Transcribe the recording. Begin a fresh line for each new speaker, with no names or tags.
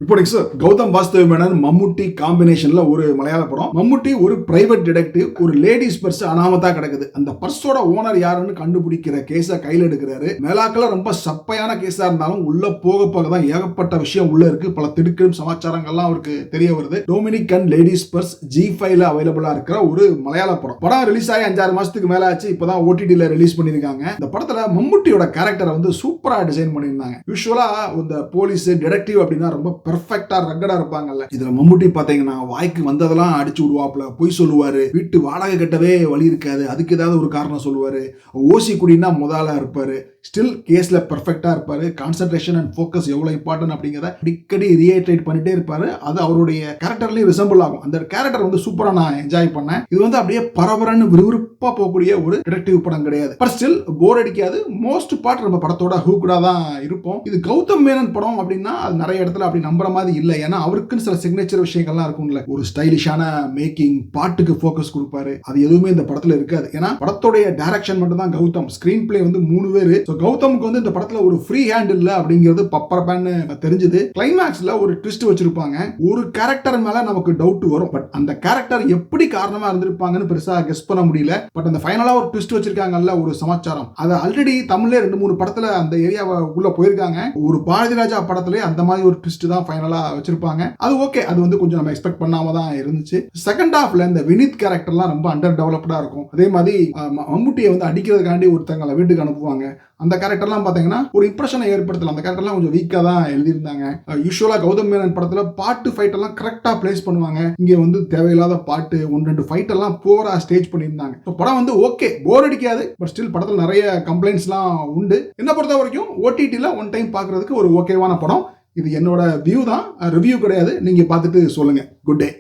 இப்போ நெக்ஸ்ட் கௌதம் வாசுதேவ் மேனன் மம்முட்டி காம்பினேஷன்ல ஒரு மலையாள படம். மம்முட்டி ஒரு பிரைவேட் டிடெக்டிவ், ஒரு லேடிஸ் பர்ஸ் அனாமத்தா கிடக்குது. அந்த பர்ஸோட ஓனர் யாருன்னு கண்டுபிடிக்கிற கேஸ கையில எடுக்கிறாரு. மேலாக்கள ரொம்ப சப்பையான கேஸா இருந்தாலும் உள்ள போக போக தான் ஏகப்பட்ட விஷயம் உள்ள இருக்கு. பல திடுக்கிடும் சமாச்சாரங்கள்லாம் அவருக்கு தெரிய வருது. டொமினிக் அண்ட் லேடிஸ் பர்ஸ் G5ல அவைலபிளா இருக்கிற ஒரு மலையாள படம். படம் ரிலீஸ் ஆகி 5-6 மாசத்துக்கு மேல ஆச்சு. இப்பதான் OTTல ரிலீஸ் பண்ணிருக்காங்க. இந்த படத்துல மம்முட்டியோட கேரக்டரை வந்து சூப்பரா டிசைன் பண்ணியிருந்தாங்க. யூசுவலா இந்த போலீஸ் டிடெக்டிவ் அப்படின்னா ரொம்ப பெர்ஃபெக்ட்டா ரக்கடா இருப்பாங்கல்ல. இதுல மம்முட்டி பாத்தீங்கன்னா வாய்க்கு வந்ததெல்லாம் அடிச்சு விடுவாப்ல, பொய் சொல்லுவாரு, வீட்டு வாடகை கட்டவே வழி இருக்காது, அதுக்கு ஏதாவது ஒரு காரணம் சொல்லுவாரு, ஓசி குடினா முதலா இருப்பாரு, ஸ்டில் கேஸ்ல பெர்ஃபெக்ட்டா இருப்பாரு, கான்சென்ட்ரேஷன் அண்ட் ஃபோக்கஸ் எவ்வளவு இம்பார்ட்டன்ட் அப்படிங்கறத அடிக்கடி ரீஐட்ரேட் பண்ணிட்டே இருப்பாரு. அது அவருடைய கேரக்டர்லயும் ரிசம்பிள் ஆகும். அந்த கேரக்டர் வந்து சூப்பரா நான் என்ஜாய் பண்ணேன். இது வந்து அப்படியே பரபரன்னு விறுவிறுப்பா போகக்கூடிய ஒரு டிடெக்டிவ் படம் கிடையாது. பட் ஸ்டில் போர் அடிக்காது. மோஸ்ட் பார்ட் நம்ம படத்தோட ஹூக்டா தான் இருப்போம். இது கௌதம் மேனன் படம் அப்படின்னா அது நிறைய இடத்துல அப்படி நம்புற மாதிரி இல்ல. ஏன்னா அவருக்குன்னு சில சிக்னேச்சர் விஷயங்கள்லாம் இருக்கும்ல. ஒரு ஸ்டைலிஷான மேக்கிங், பாட்டுக்கு ஃபோக்கஸ் கொடுப்பாரு. அது எதுவுமே இந்த படத்துல இருக்காது. ஏன்னா படத்தோடைய டைரக்ஷன் மட்டும் தான் கௌதம். ஸ்கிரீன் பிளே வந்து 3 பேரு. கௌதமுக்கு வந்து இந்த படத்துல ஒரு ஃப்ரீ ஹேண்ட் இல்ல அப்படிங்கிறது பப்பரப்பான்னு தெரிஞ்சது. கிளைமேக்ஸ்ல ஒரு ட்விஸ்ட் வச்சிருப்பாங்க. ஒரு கேரக்டர் மேல நமக்கு டவுட் வரும். பட் அந்த கேரக்டர் எப்படி காரணமா இருந்திருப்பாங்கன்னு பெருசா கெஸ் பண்ண முடியல. பட் அந்த ஃபைனலா ஒரு ட்விஸ்ட் வச்சிருக்காங்கல்ல, ஒரு சமாச்சாரம். அது ஆல்ரெடி தமிழ்ல 2-3 படத்துல அந்த ஏரியாவை உள்ள போயிருக்காங்க. ஒரு பாரதிராஜா படத்திலே அந்த மாதிரி ஒரு ட்விஸ்ட் தான் ஃபைனலா வச்சிருப்பாங்க. அது ஓகே, அது வந்து கொஞ்சம் நம்ம எக்ஸ்பெக்ட் பண்ணாம தான் இருந்துச்சு. செகண்ட் ஹாஃப்ல இந்த வினித் கேரக்டர்லாம் ரொம்ப அண்டர் டெவலப்டா இருக்கும். அதே மாதிரி மம்முட்டியை வந்து அடிக்கிறதுக்காண்டி ஒருத்தங்களை வீட்டுக்கு அனுப்புவாங்க. அந்த கேரக்டர்லாம் பாத்தீங்கன்னா ஒரு இம்ப்ரெஷனை ஏற்படுத்தலாம். அந்த கேரக்டர்லாம் கொஞ்சம் வீக்கா தான் எழுதியிருந்தாங்க. யூசுவலா கௌதம் மேனன் படத்துல பாட்டு ஃபைட் எல்லாம் கரெக்டா பிளேஸ் பண்ணுவாங்க. இங்க வந்து தேவையில்லாத பாட்டு 1-2 ஃபைட் எல்லாம் போரா ஸ்டேஜ் பண்ணியிருந்தாங்க. படம் வந்து ஓகே, போர் அடிக்காது. பட் ஸ்டில் படத்துல நிறைய கம்ப்ளைண்ட்ஸ்லாம் உண்டு. என்ன பொறுத்த வரைக்கும் OTTல ஒன் டைம் பாக்குறதுக்கு ஒரு ஓகேவான படம். இது என்னோட வியூ தான், ரிவ்யூ கிடையாது. நீங்க பார்த்துட்டு சொல்லுங்க. Good day.